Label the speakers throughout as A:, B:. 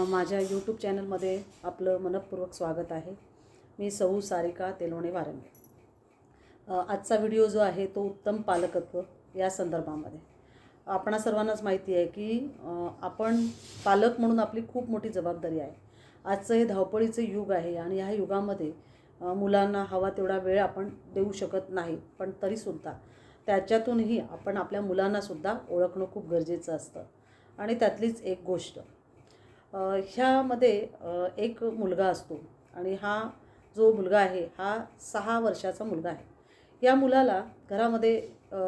A: माझ्या यूट्यूब चॅनलमध्ये आपलं मनःपूर्वक स्वागत आहे। मी सौ सारिका तेलवणे वारंगे। आजचा व्हिडिओ जो आहे तो उत्तम पालकत्व या संदर्भामध्ये। आपणा सर्वांनाच माहिती आहे की आपण पालक म्हणून आपली खूप मोठी जबाबदारी आहे। आजचं हे धावपळीचं युग आहे आणि ह्या युगामध्ये मुलांना हवा तेवढा वेळ आपण देऊ शकत नाही, पण तरीसुद्धा त्याच्यातूनही आपण आपल्या मुलांनासुद्धा ओळखणं खूप गरजेचं असतं। आणि त्यातलीच एक गोष्ट, ह्यामध्ये एक मुलगा असतो आणि हा जो मुलगा आहे हा 6 वर्षाचा मुलगा आहे। या मुलाला घरामध्ये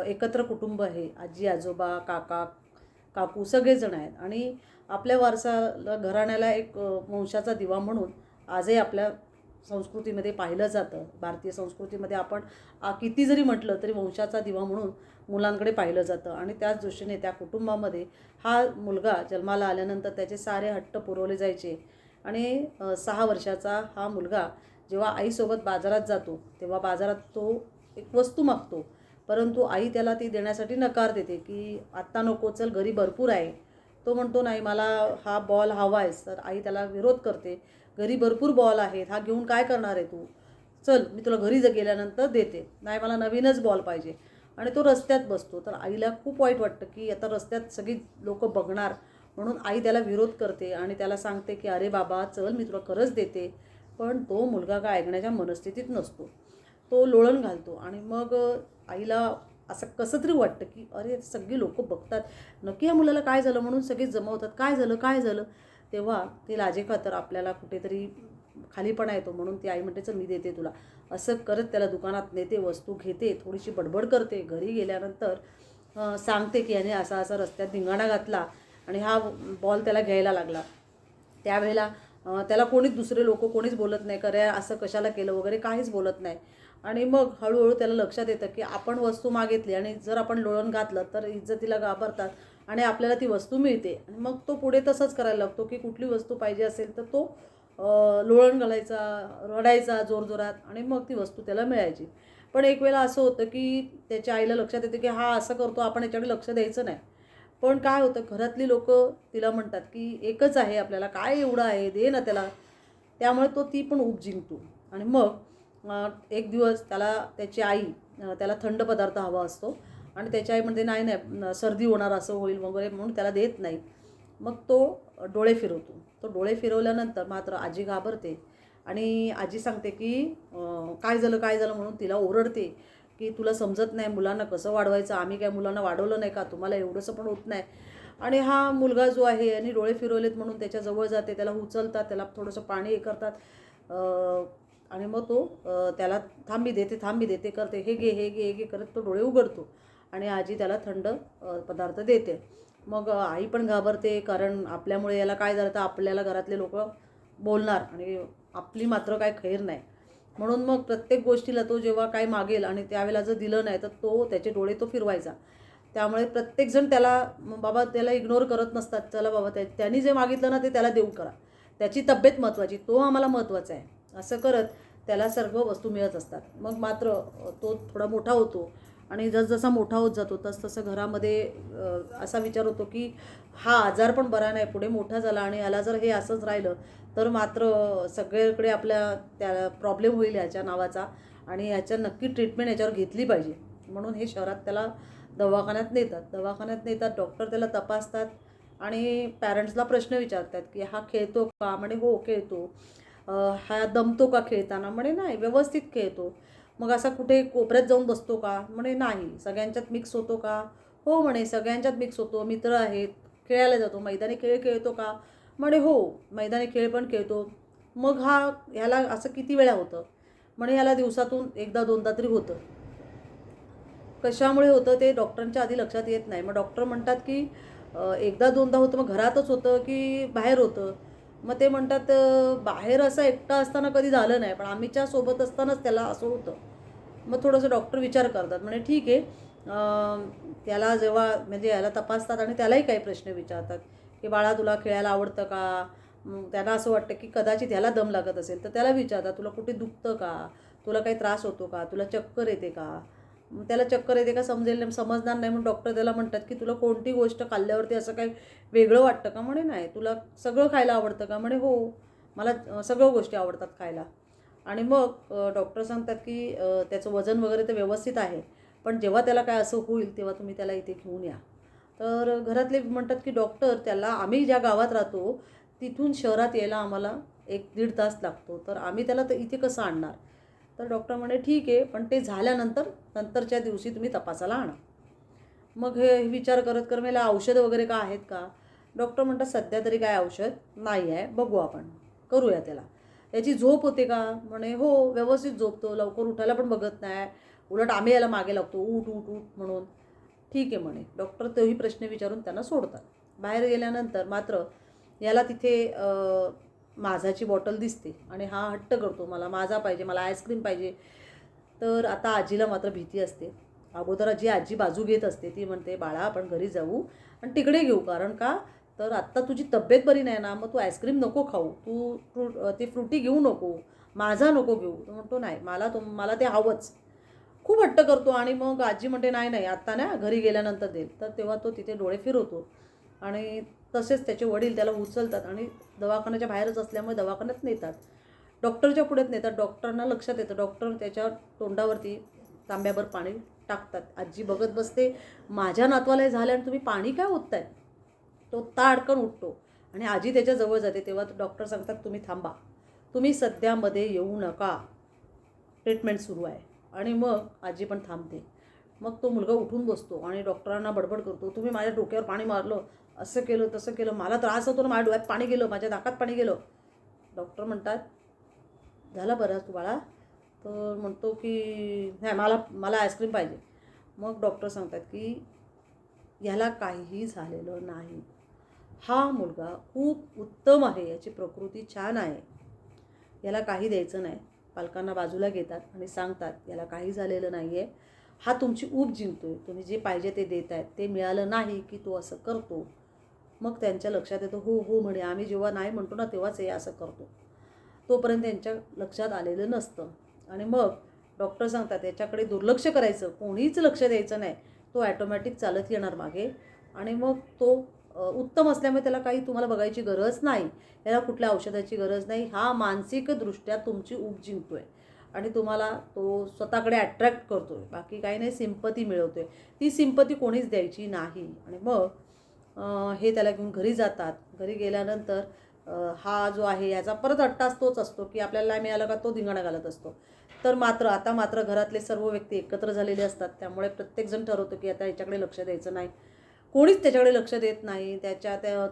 A: एकत्र कुटुंब आहे, आजी आजोबा काका काकू सगळेजण आहेत आणि आपल्या वारसाला घराण्याला एक वंशाचा दिवा म्हणून आजही आपल्या संस्कृतीमध्ये पाहिलं जातं। भारतीय संस्कृतीमध्ये आपण किती जरी म्हटलं तरी वंशाचा दिवा म्हणून मुलांकडे पाहिलं जातं आणि त्याच दृष्टीने त्या कुटुंबामध्ये हा मुलगा जन्माला आल्यानंतर त्याचे सारे हट्ट पुरवले जायचे। आणि 6 वर्षाचा हा मुलगा जेव्हा आईसोबत बाजारात जातो तेव्हा बाजारात तो एक वस्तू मागतो, परंतु आई त्याला ती देण्यासाठी नकार देते की आत्ता नको, चल घरी भरपूर आहे। तो म्हणतो नाही, मला हा बॉल हवा आहे। तर आई त्याला विरोध करते, घरी भरपूर बॉल आहेत, हा घेऊन काय करणार आहे तू, चल मी तुला घरी गेल्यानंतर देते। नाही, मला नवीनच बॉल पाहिजे। आणि तो रस्त्यात बसतो। तर आईला खूप वाईट वाटतं की आता रस्त्यात सगळी लोक बघणार, म्हणून आई त्याला विरोध करते आणि त्याला सांगते की अरे बाबा चल, मी तुला खरंच देते। पण तो मुलगा काय ऐकण्याच्या मनस्थितीत नसतो, तो लोळण घालतो। आणि मग आईला असं कसं तरी वाटतं की अरे सगळी लोक बघतात, नक्की या मुलाला काय झालं, म्हणून सगळे जमवतात, काय झालं काय झालं। तेव्हा ते लाजेखातर आपल्याला कुठेतरी खालीपणा येतो, म्हणून ती आई म्हणते चल मी देते तुला। असं करत त्याला दुकानात नेते, वस्तू घेते, थोडीशी बडबड करते। घरी गेल्यानंतर सांगते की याने असा असा रस्त्यात धिंगाणा घातला आणि हा बॉल त्याला घ्यायला लागला। त्यावेळेला त्याला कोणीच दुसरे लोक कोणीच बोलत नाही, करे असं कशाला केलं वगैरे काहीच बोलत नाही। आणि मग हळूहळू त्याला लक्षात येतं की आपण वस्तू मागितली आणि जर आपण लोळण घातलं तर इज्जतीला घाबरतात आणि आपल्याला ती वस्तू मिळते। आणि मग तो पुढे तसंच करायला लागतो की कुठली वस्तू पाहिजे असेल तर तो लोळण घालायचा, रडायचा जोरजोरात आणि मग ती वस्तू त्याला मिळायची। पण एक वेळेला असं होतं की त्याच्या आईला लक्षात येतं की हा असं करतो, आपण याच्याकडे लक्ष द्यायचं नाही। पण काय होतं, घरातली लोक तिला म्हणतात की एकच आहे आपल्याला, काय एवढं आहे, दे ना त्याला। त्यामुळे तो ती पण ऊब जिंकतो। आणि मग एक दिवस त्याला त्याची आई त्याला थंड पदार्थ हवा असतो आणि त्याची आई म्हणते नाही नाही सर्दी होणार, असं होईल वगैरे, म्हणून त्याला देत नाही। मग तो डोळे फिरवतो। तो डोळे फिरवल्यानंतर मात्र आजी घाबरते आणि आजी सांगते की काय झालं काय झालं, म्हणून तिला ओरडते की तुला समजत नाही मुलांना कसं वाढवायचं, आम्ही काय मुलांना वाढवलं नाही का, तुम्हाला एवढंसं पण होत नाही। आणि हा मुलगा जो आहे यांनी डोळे फिरवलेत म्हणून त्याच्याजवळ जाते, त्याला उचलतात, त्याला थोडंसं पाणी हे करतात आणि मग तो त्याला थांबी देते करते, हे घे हे घे हे घे करत तो डोळे उघडतो आणि आजी त्याला थंड पदार्थ देते। मग आई पण घाबरते, कारण आपल्यामुळे याला काय झालं तर आपल्याला घरातले लोक बोलणार आणि आपली मात्र काय खैर नाही। म्हणून मग प्रत्येक गोष्टीला तो जेव्हा काय मागेल आणि त्यावेळेला जर दिलं नाही तर तो त्याचे डोळे तो फिरवायचा। त्यामुळे प्रत्येकजण त्याला बाबा त्याला इग्नोर करत नसतात, चला बाबा त्यांनी जे मागितलं ना ते त्याला देऊ करा, त्याची तब्येत महत्त्वाची, तो आम्हाला महत्त्वाचा आहे, असं करत त्याला सर्व वस्तू मिळत असतात। मग मात्र तो थोडा मोठा होतो आणि जसजसा मोठा होत जातो तसतसं घरामध्ये असा विचार होतो की हा आजार पण बरा नाही, पुढे मोठा झाला आणि याला जर हे असंच राहिलं तर मात्र सगळीकडे आपल्या त्या प्रॉब्लेम होईल याच्या नावाचा आणि याच्या नक्की ट्रीटमेंट याच्यावर घेतली पाहिजे। म्हणून हे शहरात त्याला दवाखान्यात नेतात, डॉक्टर त्याला तपासतात आणि पॅरेंट्सला प्रश्न विचारतात की हा खेळतो का, म्हणे हो खेळतो। हा दमतो का खेळताना, म्हणे नाही व्यवस्थित खेळतो। मग असा कुठे कोपऱ्यात जाऊन बसतो का, म्हणे नाही। सगळ्यांच्यात मिक्स होतो का, हो म्हणे सगळ्यांच्यात मिक्स होतो, मित्र आहेत, खेळायला जातो, मैदानी खेळ खेळतो का, म्हणे हो मैदानी खेळ पण खेळतो। मग ह्याला असं किती वेळा होतं, म्हणे ह्याला दिवसातून एकदा दोनदा तरी होतं। कशामुळे होतं ते डॉक्टरांच्या आधी लक्षात येत नाही। मग डॉक्टर म्हणतात की एकदा दोनदा होतं, मग घरातच होतं की बाहेर होतं। मग ते म्हणतात बाहेर असं एकटा असताना कधी झालं नाही, पण आम्हीच्या सोबत असतानाच त्याला असं होतं। मग थोडंसं डॉक्टर विचार करतात, म्हणे ठीक आहे, त्याला जेव्हा म्हणजे याला तपासतात आणि त्यालाही काही प्रश्न विचारतात की बाळा तुला खेळायला आवडतं का। त्यांना असं वाटतं की कदाचित ह्याला दम लागत असेल तर त्याला विचारतात तुला कुठे दुखतं का, तुला काही त्रास होतो का, तुला चक्कर येते का, त्याला चक्कर येते का समजेल नाही, समजणार नाही, म्हणून डॉक्टर त्याला म्हणतात की तुला कोणती गोष्ट खाल्ल्यावरती असं काही वेगळं वाटतं का? म्हणे नाही. तुला सगळं खायला आवडतं का? म्हणे हो, मला सगळ्या गोष्टी आवडतात खायला. आणि मग डॉक्टर सांगतात की त्याचं वजन वगैरे तर व्यवस्थित आहे, पण जेव्हा त्याला काय असं होईल तेव्हा तुम्ही त्याला इथे घेऊन या. तर घरातले म्हणतात की डॉक्टर, त्याला आम्ही ज्या गावात राहतो तिथून शहरात यायला आम्हाला 1-1.5 तास लागतो, तर आम्ही त्याला तर इथे कसं आणणार? तर डॉक्टर म्हणे ठीक आहे, पण ते झाल्यानंतर नंतरच्या दिवशी तुम्ही तपासाला आणा. मग हे विचार करत कर मला औषधं वगैरे का आहेत का? डॉक्टर म्हणतात सध्या तरी काय औषध नाही आहे, बघू आपण, करूया त्याला. त्याची झोप होते का? म्हणे हो, व्यवस्थित झोपतो, लवकर उठायला पण बघत नाही, उलट आम्ही याला मागे लागतो, उठ उठ उठ म्हणून. ठीक आहे म्हणे. डॉक्टर तोही प्रश्न विचारून त्यांना सोडतात. बाहेर गेल्यानंतर मात्र याला तिथे माझाची बॉटल दिसते आणि हा हट्ट करतो, मला माझा पाहिजे, मला आईस्क्रीम पाहिजे. तर आता आजीला मात्र भीती असते. अगोदर जी आजी बाजू घेत असते ती म्हणते, बाळा आपण घरी जाऊ आणि तिकडे घेऊ, कारण का तर आत्ता तुझी तब्येत बरी नाही ना, मग तू आईस्क्रीम नको खाऊ, तू ती फ्रुटी घेऊ नको, माझा नको घेऊ. तो म्हणतो नाही, मला ते हवंच. खूप हट्ट करतो आणि मग आजी म्हणते नाही नाही आत्ता ना, घरी गेल्यानंतर देईल. तर तेव्हा तो तिथे डोळे फिरवतो आणि तसेच त्याचे वडील त्याला उचलतात आणि दवाखान्याच्या बाहेरच असल्यामुळे दवाखान्यात नेतात. डॉक्टरच्या पुढेच नेतात. डॉक्टरांना लक्षात येतं. डॉक्टर त्याच्या तोंडावरती तांब्याभर पाणी टाकतात. आजी बघत बसते, माझ्या नातवाला हे झालं आणि तुम्ही पाणी काय ओतताय? तो ताडकन उठतो आणि आजी त्याच्या जवळ जाते. तेव्हा डॉक्टर सांगतात तुम्ही थांबा, तुम्ही सध्यामध्ये येऊ नका, ट्रीटमेंट सुरू आहे. आणि मग आजी पण थांबते. मग तो मुलगा उठून बसतो आणि डॉक्टरांना बडबड करतो, तुम्ही माझ्या डोक्यावर पाणी मारलं, असं केलं तसं केलं, मला त्रास होतो ना, माझ्या डोळ्यात पाणी गेलं, माझ्या नाकात पाणी गेलं. डॉक्टर म्हणतात झाला बरा तू बाळा? तर म्हणतो की नाही, मला मला आईस्क्रीम पाहिजे. मग डॉक्टर सांगतात की ह्याला काहीही झालेलं नाही, हा मुलगा खूप उत्तम आहे, याची प्रकृती छान आहे, याला काही द्यायचं नाही. पालकांना बाजूला घेतात आणि सांगतात याला काही झालेलं नाही आहे, हा तुमची ऊब जिंकतोय, तुम्ही जे पाहिजे ते देत आहेत, ते मिळालं नाही की तो असं करतो. मग त्यांच्या लक्षात येतं, हो हो म्हणे, आम्ही जेव्हा नाही म्हणतो ना तेव्हाच हे असं करतो. तोपर्यंत त्यांच्या लक्षात आलेलं नसतं. आणि मग डॉक्टर सांगतात याच्याकडे दुर्लक्ष करायचं, कोणीच लक्ष द्यायचं नाही, तो ॲटोमॅटिक चालत येणार मागे. आणि मग तो उत्तम असल्यामुळे त्याला काही तुम्हाला बघायची गरज नाही, याला कुठल्या औषधाची गरज नाही, हा मानसिकदृष्ट्या तुमची ऊब जिंकतोय आणि तुम्हाला तो स्वतःकडे अट्रॅक्ट करतोय, बाकी काही नाही, सिंपती मिळवतोय. ती सिंपती कोणीच द्यायची नाही. आणि मग हे त्याला घेऊन घरी जातात. घरी गेल्यानंतर हा जो आहे याचा परत अट्टास तोच असतो की आपल्याला नाही मिळालं का तो धिंगाणा घालत असतो. तर आता मात्र घरातले सर्व व्यक्ती एकत्र झालेले असतात, त्यामुळे प्रत्येकजण ठरवतो की आता याच्याकडे लक्ष द्यायचं नाही. कोणीच त्याच्याकडे लक्ष देत नाही.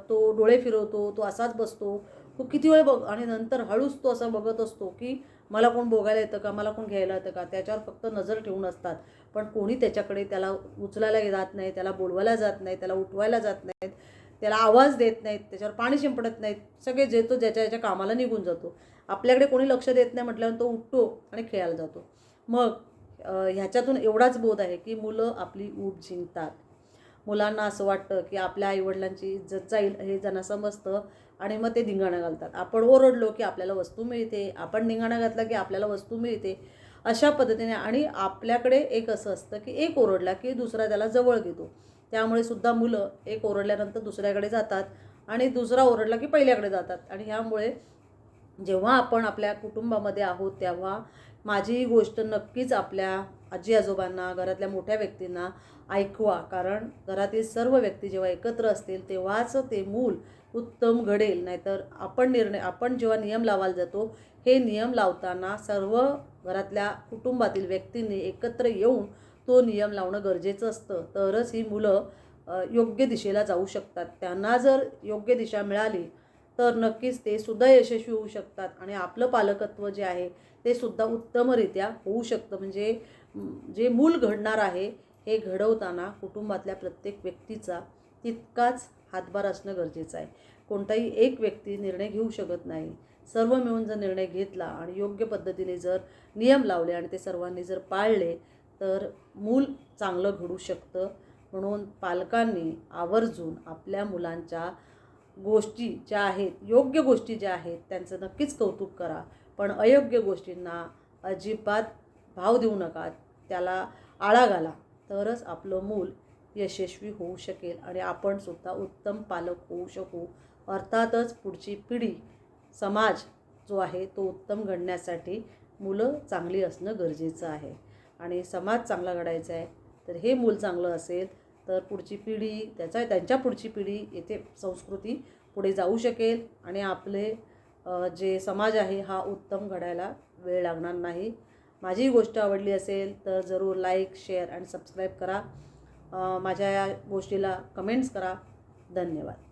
A: तो डोळे फिरवतो, तो असाच बसतो, तो किती वेळ बघ आणि नंतर हळूच तो असा बघत असतो की मला कोण बघायला येतं का, मला कोण घ्यायला येतं का. त्याच्यावर फक्त नजर ठेवून असतात, पण कोणी त्याच्याकडे त्याला उचलायला जात नाही, त्याला बोलवायला जात नाही, त्याला उठवायला जात नाहीत, त्याला आवाज देत नाहीत, त्याच्यावर पाणी शिंपडत नाहीत. सगळे जे तो ज्याच्या कामाला निघून जातो. आपल्याकडे कोणी लक्ष देत नाही म्हटल्यावर तो उठतो आणि खेळायला जातो. मग ह्याच्यातून एवढाच बोध आहे की मुलं आपली ऊब जिंकतात. मुलांना असं वाटतं की आपल्या आईवडिलांची इज्जत जाईल हे त्यांना समजतं आणि मग ते धिंगाणा घालतात. आपण ओरडलो की आपल्याला वस्तू मिळते, आपण धिंगाणा घातला की आपल्याला वस्तू मिळते, अशा पद्धतीने. आणि आपल्याकडे एक असं असतं की एक ओरडला की दुसरा त्याला जवळ घेतो. त्यामुळे सुद्धा मुलं एक ओरडल्यानंतर दुसऱ्याकडे जातात आणि दुसरा ओरडला की पहिल्याकडे जातात. आणि ह्यामुळे जेव्हा आपण आपल्या कुटुंबामध्ये आहोत तेव्हा माझी ही गोष्ट नक्कीच आपल्या आजी आजोबांना, घरातल्या मोठ्या व्यक्तींना ऐकवा, कारण घरातील सर्व व्यक्ती जेव्हा एकत्र असतील तेव्हाच ते मूल उत्तम घडेल. नाहीतर आपण जेव्हा नियम लावायला जातो, हे नियम लावताना सर्व घरातल्या कुटुंबातील व्यक्तींनी एकत्र येऊन तो नियम लावणं गरजेचं असतं, तरच ही मुलं योग्य दिशेला जाऊ शकतात. त्यांना जर योग्य दिशा मिळाली तर नक्कीच ते सुद्धा यशस्वी होऊ शकतात आणि आपलं पालकत्व जे आहे ते सुद्धा उत्तमरित्या होऊ शकतं. म्हणजे जे मूल घडणार आहे हे घडवताना कुटुंबातल्या प्रत्येक व्यक्तीचा तितकाच हातभार असणं गरजेचं आहे. कोणताही एक व्यक्ती निर्णय घेऊ शकत नाही. सर्व मिळून जर निर्णय घेतला आणि योग्य पद्धतीने जर नियम लावले आणि ते सर्वांनी जर पाळले तर मूल चांगलं घडू शकतं. म्हणून पालकांनी आवर्जून आपल्या मुलांच्या गोष्टी ज्या आहेत, योग्य गोष्टी ज्या आहेत त्यांचं नक्कीच कौतुक करा, पण अयोग्य गोष्टींना अजिबात भाव देऊ नका. त्याला आळा घाला तरच आपलं मूल यशस्वी होऊ शकेल आणि आपण सुद्धा उत्तम पालक होऊ शकू. अर्थातच पुढची पिढी, समाज जो आहे तो उत्तम घडण्यासाठी मुलं चांगली असणं गरजेचं आहे. आणि समाज चांगला घडायचा आहे तर हे मूल चांगलं असेल तर पुढची पिढी, त्यांच्या पुढची पिढी येथे संस्कृती पुढे जाऊ शकेल आणि आपले जे समाज आहे हा उत्तम घडायला वेळ लागणार नाही. माझी ही गोष्ट आवडली असेल तर जरूर लाईक, शेअर आणि सबस्क्राईब करा. माझ्या या गोष्टीला कमेंट्स करा. धन्यवाद.